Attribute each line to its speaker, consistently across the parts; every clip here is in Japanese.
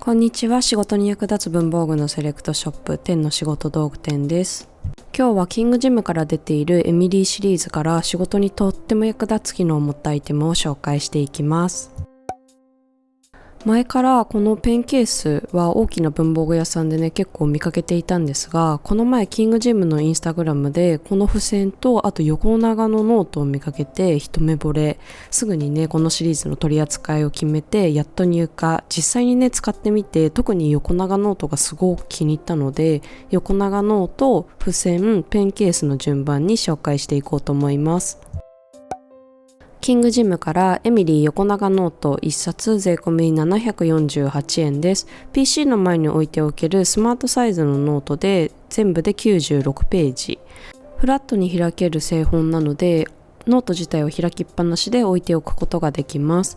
Speaker 1: こんにちは。仕事に役立つ文房具のセレクトショップ10の仕事道具店です。今日はキングジムから出ているエミリーシリーズから仕事にとっても役立つ機能を持ったアイテムを紹介していきます。前からこのペンケースは大きな文房具屋さんでね結構見かけていたんですが、この前キングジムのインスタグラムでこの付箋とあと横長のノートを見かけて一目惚れ、すぐにねこのシリーズの取り扱いを決めてやっと入荷。実際にね使ってみて特に横長ノートがすごく気に入ったので、横長ノート、付箋、ペンケースの順番に紹介していこうと思います。キングジムからエミリー横長ノート1冊税込み748円です。PC の前に置いておけるスマートサイズのノートで全部で96ページ。フラットに開ける製本なのでノート自体を開きっぱなしで置いておくことができます。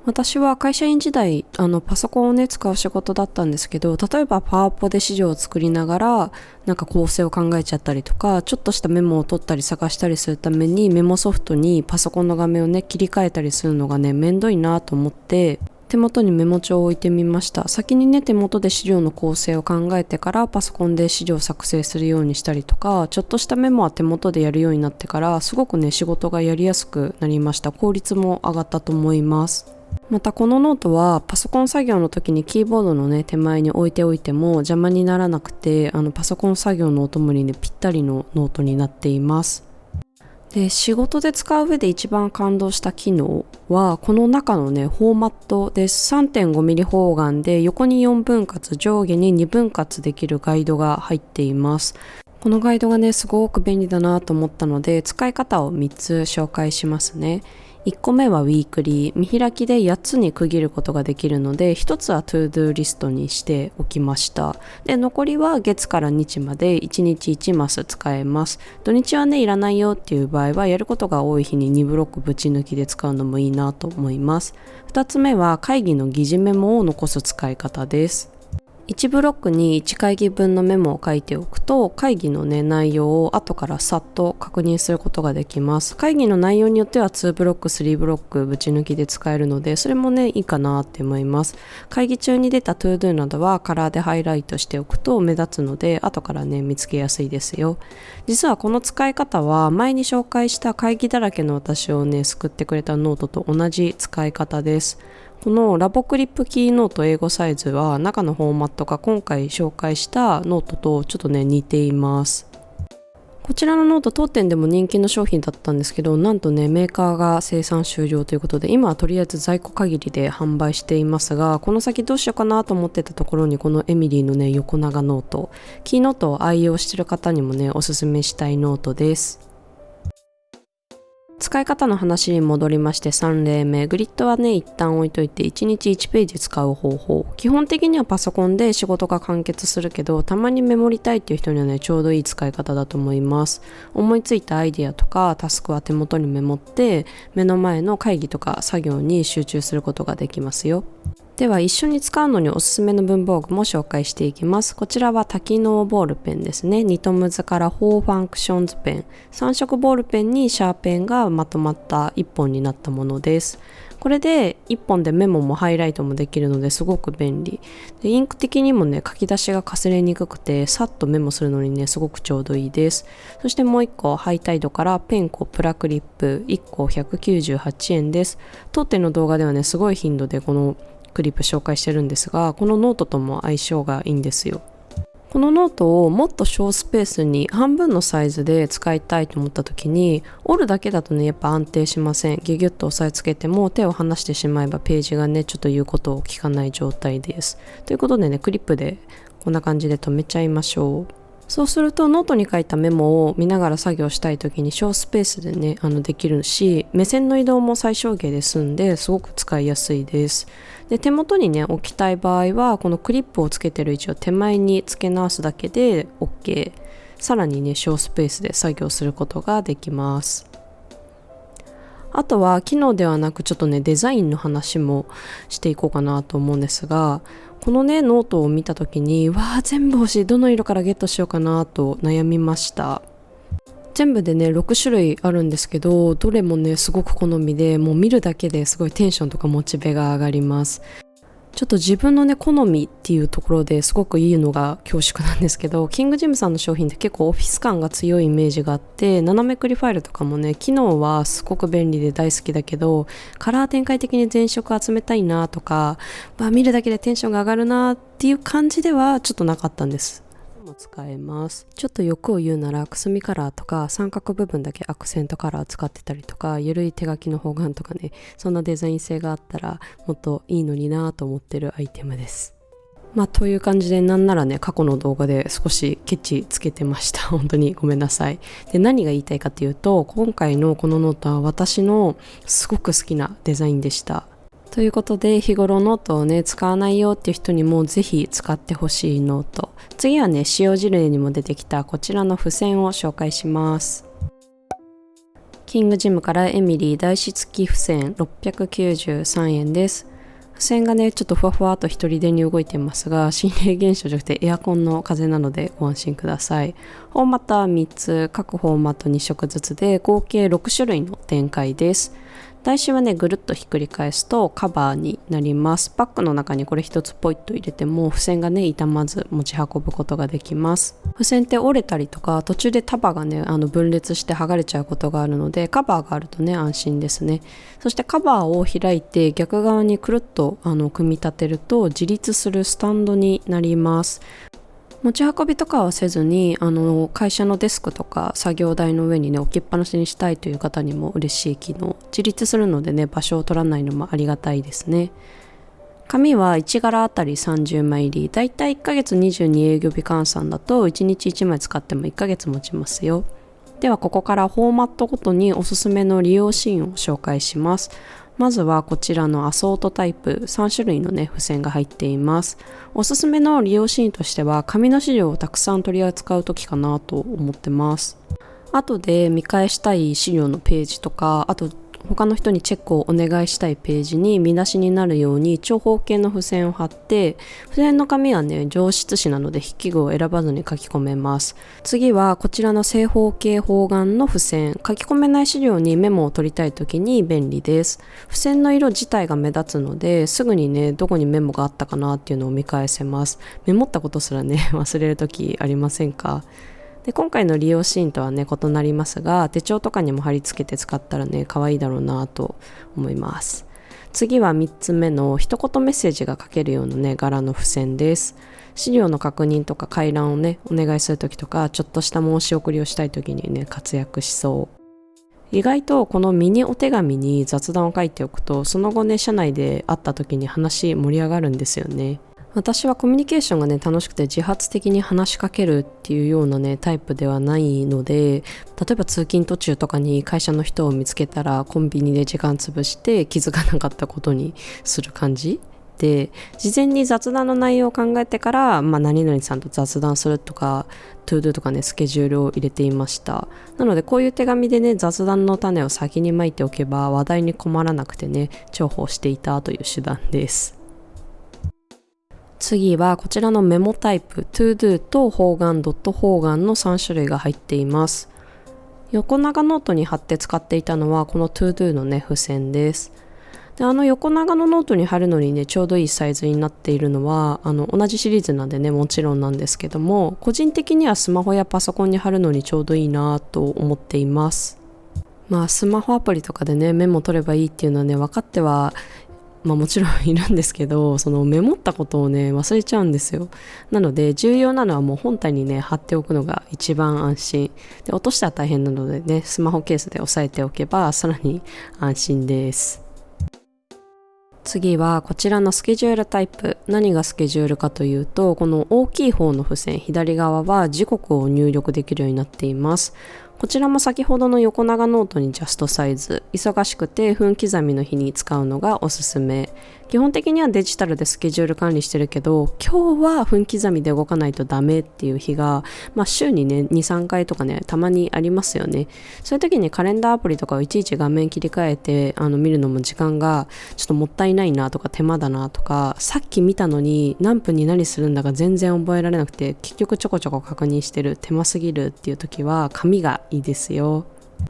Speaker 1: 私は会社員時代パソコンをね使う仕事だったんですけど、例えばパワポで資料を作りながら構成を考えちゃったりとか、ちょっとしたメモを取ったり探したりするためにメモソフトにパソコンの画面をね切り替えたりするのがねめんどいなと思って手元にメモ帳を置いてみました。先にね手元で資料の構成を考えてからパソコンで資料を作成するようにしたりとか、ちょっとしたメモは手元でやるようになってからすごくね仕事がやりやすくなりました。効率も上がったと思います。またこのノートはパソコン作業の時にキーボードのね手前に置いておいても邪魔にならなくて、パソコン作業のお供にねぴったりのノートになっています。で、仕事で使う上で一番感動した機能はこの中のねフォーマットです。 3.5mm 方眼で横に4分割上下に2分割できるガイドが入っています。このガイドがねすごく便利だなと思ったので使い方を3つ紹介しますね。1個目はウィークリー、見開きで8つに区切ることができるので、1つはトゥードゥーリストにしておきました。で、残りは月から日まで1日1マス使えます。土日はねいらないよっていう場合はやることが多い日に2ブロックぶち抜きで使うのもいいなと思います。2つ目は会議の議事メモを残す使い方です。1ブロックに1会議分のメモを書いておくと会議のね内容を後からさっと確認することができます。会議の内容によっては2ブロック3ブロックぶち抜きで使えるのでそれもねいいかなって思います。会議中に出た ToDo などはカラーでハイライトしておくと目立つので後からね見つけやすいですよ。実はこの使い方は前に紹介した会議だらけの私をね救ってくれたノートと同じ使い方です。このラボクリップキーノート英語サイズは中のフォーマットが今回紹介したノートとちょっとね似ています。こちらのノート当店でも人気の商品だったんですけど、なんとねメーカーが生産終了ということで今はとりあえず在庫限りで販売していますが、この先どうしようかなと思ってたところにこのエミリーのね横長ノート、キーノートを愛用している方にもねおすすめしたいノートです。使い方の話に戻りまして3例目、グリッドはね一旦置いといて1日1ページ使う方法。基本的にはパソコンで仕事が完結するけどたまにメモりたいっていう人にはねちょうどいい使い方だと思います。思いついたアイディアとかタスクは手元にメモって目の前の会議とか作業に集中することができますよ。では一緒に使うのにおすすめの文房具も紹介していきます。こちらは多機能ボールペンですね。ニトムズから4ファンクションズペン、3色ボールペンにシャーペンがまとまった1本になったものです。これで1本でメモもハイライトもできるのですごく便利で、インク的にもね書き出しがかすれにくくてさっとメモするのにねすごくちょうどいいです。そしてもう1個ハイタイドからペンコプラクリップ1個198円です。当店の動画ではねすごい頻度でこのクリップ紹介してるんですが、このノートとも相性がいいんですよ。このノートをもっと小スペースに半分のサイズで使いたいと思った時に折るだけだとねやっぱ安定しません。ギュギュッと押さえつけても手を離してしまえばページがねちょっと言うことを聞かない状態です。ということでねクリップでこんな感じで留めちゃいましょう。そうするとノートに書いたメモを見ながら作業したい時に小スペースでねできるし、目線の移動も最小限で済んですごく使いやすいです。で、手元にね置きたい場合はこのクリップをつけてる位置を手前に付け直すだけで OK。 さらにね小スペースで作業することができます。あとは機能ではなくちょっとねデザインの話もしていこうかなと思うんですが、このねノートを見た時に全部欲しい、どの色からゲットしようかなと悩みました。全部でね6種類あるんですけど、どれもねすごく好みでもう見るだけですごいテンションとかモチベが上がります。ちょっと自分のね好みっていうところですごくいいのが恐縮なんですけど、キングジムさんの商品って結構オフィス感が強いイメージがあって、斜めクリファイルとかもね機能はすごく便利で大好きだけど、カラー展開的に全色集めたいなとか、見るだけでテンションが上がるなっていう感じではちょっとなかったんです。も使えます。ちょっと欲を言うならくすみカラーとか三角部分だけアクセントカラー使ってたりとか、ゆるい手書きの方眼とかね、そんなデザイン性があったらもっといいのになと思ってるアイテムです。という感じで、なんならね過去の動画で少しケチつけてました。本当にごめんなさい。で、何が言いたいかっていうと、今回のこのノートは私のすごく好きなデザインでした。ということで、日頃ノートをね使わないよっていう人にもぜひ使ってほしいノート。次はね、使用事例にも出てきたこちらの付箋を紹介します。キングジムからエミリー台紙付き付箋693円です。付箋がねちょっとふわふわと一人でに動いてますが、心霊現象じゃなくてエアコンの風なのでご安心ください。フォーマットは3つ、各フォーマット2色ずつで合計6種類の展開です。台紙はねぐるっとひっくり返すとカバーになります。バッグの中にこれ一つポイッと入れても付箋がね傷まず持ち運ぶことができます。付箋って折れたりとか途中で束がね分裂して剥がれちゃうことがあるので、カバーがあるとね安心ですね。そしてカバーを開いて逆側にくるっと組み立てると自立するスタンドになります。持ち運びとかはせずに会社のデスクとか作業台の上にね置きっぱなしにしたいという方にも嬉しい機能。自立するのでね場所を取らないのもありがたいですね。紙は1柄あたり30枚入り、だいたい1ヶ月22営業日換算だと1日1枚使っても1ヶ月持ちますよ。ではここからフォーマットごとにおすすめの利用シーンを紹介します。まずはこちらのアソートタイプ3種類のね付箋が入っています。おすすめの利用シーンとしては紙の資料をたくさん取り扱う時かなと思ってます。後で見返したい資料のページとか、あと他の人にチェックをお願いしたいページに見出しになるように長方形の付箋を貼って、付箋の紙はね上質紙なので筆記具を選ばずに書き込めます。次はこちらの正方形方眼の付箋、書き込めない資料にメモを取りたい時に便利です。付箋の色自体が目立つのですぐにねどこにメモがあったかなっていうのを見返せます。メモったことすらね忘れる時ありませんか？で、今回の利用シーンとはね異なりますが、手帳とかにも貼り付けて使ったらね可愛いだろうなと思います。次は3つ目の一言メッセージが書けるようなね柄の付箋です。資料の確認とか回覧をねお願いするときとか、ちょっとした申し送りをしたいときにね活躍しそう。意外とこのミニお手紙に雑談を書いておくと、その後ね社内で会った時に話盛り上がるんですよね。私はコミュニケーションがね楽しくて自発的に話しかけるっていうようなねタイプではないので、例えば通勤途中とかに会社の人を見つけたらコンビニで時間潰して気づかなかったことにする感じで、事前に雑談の内容を考えてから、何々さんと雑談するとかトゥードゥとかねスケジュールを入れていました。なのでこういう手紙でね雑談の種を先にまいておけば話題に困らなくてね重宝していたという手段です。次はこちらのメモタイプ ToDo と方眼ドット方眼の3種類が入っています。横長ノートに貼って使っていたのはこの ToDo のね付箋です。で、横長のノートに貼るのにねちょうどいいサイズになっているのは同じシリーズなんでねもちろんなんですけども、個人的にはスマホやパソコンに貼るのにちょうどいいなと思っています。スマホアプリとかでねメモ取ればいいっていうのはね分かってはもちろんいるんですけど、そのメモったことをね忘れちゃうんですよ。なので重要なのはもう本体にね貼っておくのが一番安心で、落としたら大変なのでねスマホケースで押さえておけばさらに安心です。次はこちらのスケジュールタイプ。何がスケジュールかというと、この大きい方の付箋左側は時刻を入力できるようになっています。こちらも先ほどの横長ノートにジャストサイズ、忙しくて分刻みの日に使うのがおすすめ。基本的にはデジタルでスケジュール管理してるけど、今日は分刻みで動かないとダメっていう日が、週にね 2,3 回とかねたまにありますよね。そういう時にカレンダーアプリとかをいちいち画面切り替えて見るのも時間がちょっともったいないなとか手間だなとか、さっき見たのに何分に何するんだか全然覚えられなくて結局ちょこちょこ確認してる、手間すぎるっていう時は紙がいいですよ。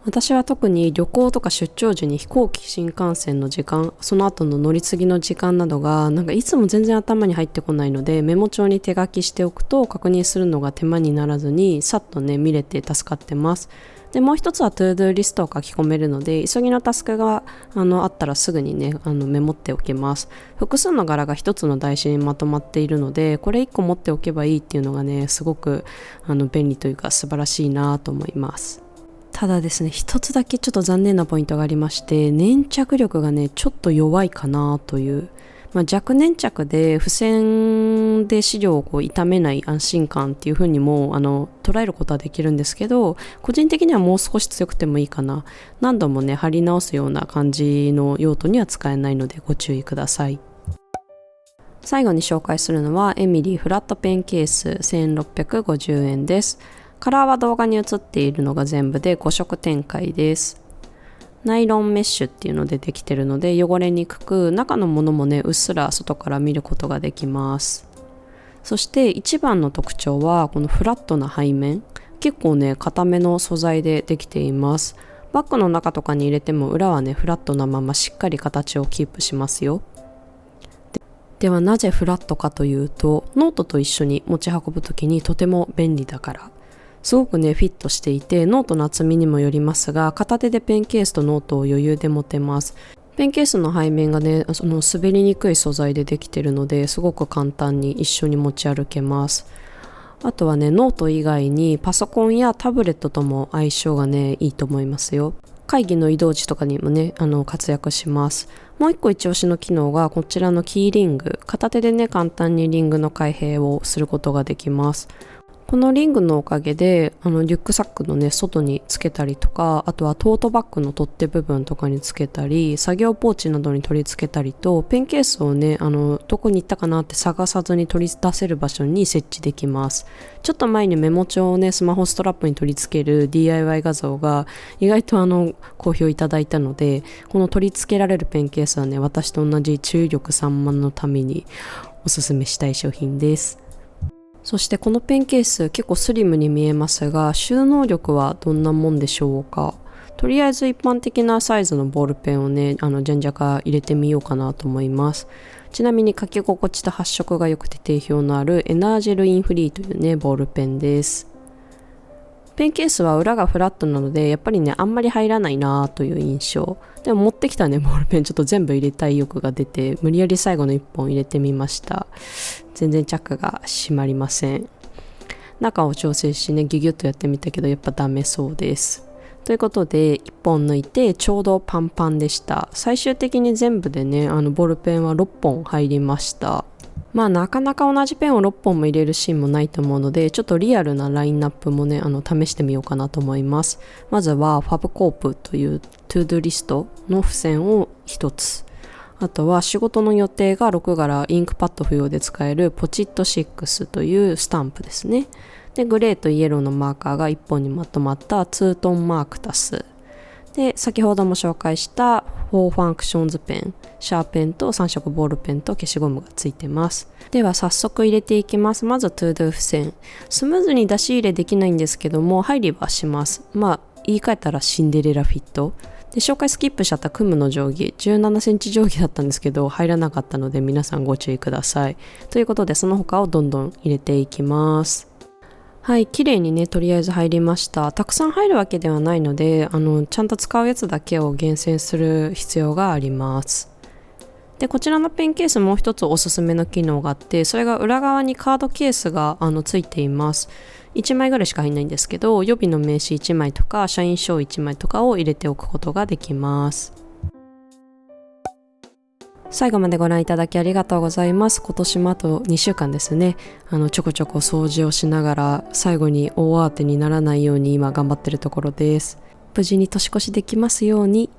Speaker 1: 私は特に旅行とか出張時に飛行機、新幹線の時間、その後の乗り継ぎの時間などがなんかいつも全然頭に入ってこないので、メモ帳に手書きしておくと確認するのが手間にならずにさっとね見れて助かってます。でもう一つはトゥードゥーリストを書き込めるので、急ぎのタスクがあったらすぐにねメモっておけます。複数の柄が一つの台紙にまとまっているので、これ一個持っておけばいいっていうのがねすごく便利というか素晴らしいなと思います。ただですね、一つだけちょっと残念なポイントがありまして、粘着力がねちょっと弱いかなという、弱粘着で付箋で資料を傷めない安心感っていう風にも捉えることはできるんですけど、個人的にはもう少し強くてもいいかな。何度もね貼り直すような感じの用途には使えないのでご注意ください。最後に紹介するのはエミリーフラットペンケース1650円です。カラーは動画に映っているのが全部で5色展開です。ナイロンメッシュっていうのでできてるので汚れにくく、中のものもねうっすら外から見ることができます。そして一番の特徴はこのフラットな背面、結構ね硬めの素材でできています。バッグの中とかに入れても裏はねフラットなまましっかり形をキープしますよ。ではなぜフラットかというと、ノートと一緒に持ち運ぶときにとても便利だから。すごくねフィットしていて、ノートの厚みにもよりますが、片手でペンケースとノートを余裕で持てます。ペンケースの背面がね滑りにくい素材でできているので、すごく簡単に一緒に持ち歩けます。あとはねノート以外にパソコンやタブレットとも相性がねいいと思いますよ。会議の移動時とかにもね活躍します。もう一個一押しの機能がこちらのキーリング、片手でね簡単にリングの開閉をすることができます。このリングのおかげでリュックサックのね外につけたりとか、あとはトートバッグの取っ手部分とかにつけたり、作業ポーチなどに取り付けたりと、ペンケースをねどこに行ったかなって探さずに取り出せる場所に設置できます。ちょっと前にメモ帳をねスマホストラップに取り付ける DIY 画像が意外と好評いただいたので、この取り付けられるペンケースはね私と同じ注意力散漫のためにおすすめしたい商品です。そしてこのペンケース結構スリムに見えますが、収納力はどんなもんでしょうか。とりあえず一般的なサイズのボールペンをねじゃんじゃか入れてみようかなと思います。ちなみに書き心地と発色が良くて定評のあるエナージェルインフリーというねボールペンです。ペンケースは裏がフラットなのでやっぱりねあんまり入らないなという印象でも、持ってきたねボールペンちょっと全部入れたい欲が出て、無理やり最後の1本入れてみました。全然チャックが閉まりません。中を調整しねギュギュッとやってみたけどやっぱダメそうです。ということで1本抜いてちょうどパンパンでした。最終的に全部でねボールペンは6本入りました。なかなか同じペンを6本も入れるシーンもないと思うので、ちょっとリアルなラインナップもね試してみようかなと思います。まずはファブコープというトゥードゥリストの付箋を1つ、あとは仕事の予定が6柄インクパッド不要で使えるポチット6というスタンプですね。でグレーとイエローのマーカーが1本にまとまったツートンマークタスで、先ほども紹介した4ファンクションズペン、シャーペンと3色ボールペンと消しゴムがついてます。では早速入れていきます。まずトゥードゥ付箋、スムーズに出し入れできないんですけども入りはします。言い換えたらシンデレラフィットで、紹介スキップしちゃったクムの定規17センチ定規だったんですけど入らなかったので皆さんご注意ください。ということでその他をどんどん入れていきます。はい、綺麗にねとりあえず入りました。たくさん入るわけではないのでちゃんと使うやつだけを厳選する必要があります。でこちらのペンケースもう一つおすすめの機能があって、それが裏側にカードケースがついています。1枚ぐらいしか入んないんですけど、予備の名刺1枚とか社員証1枚とかを入れておくことができます。最後までご覧いただきありがとうございます。今年もあと2週間ですね。ちょこちょこ掃除をしながら最後に大慌てにならないように今頑張ってるところです。無事に年越しできますように。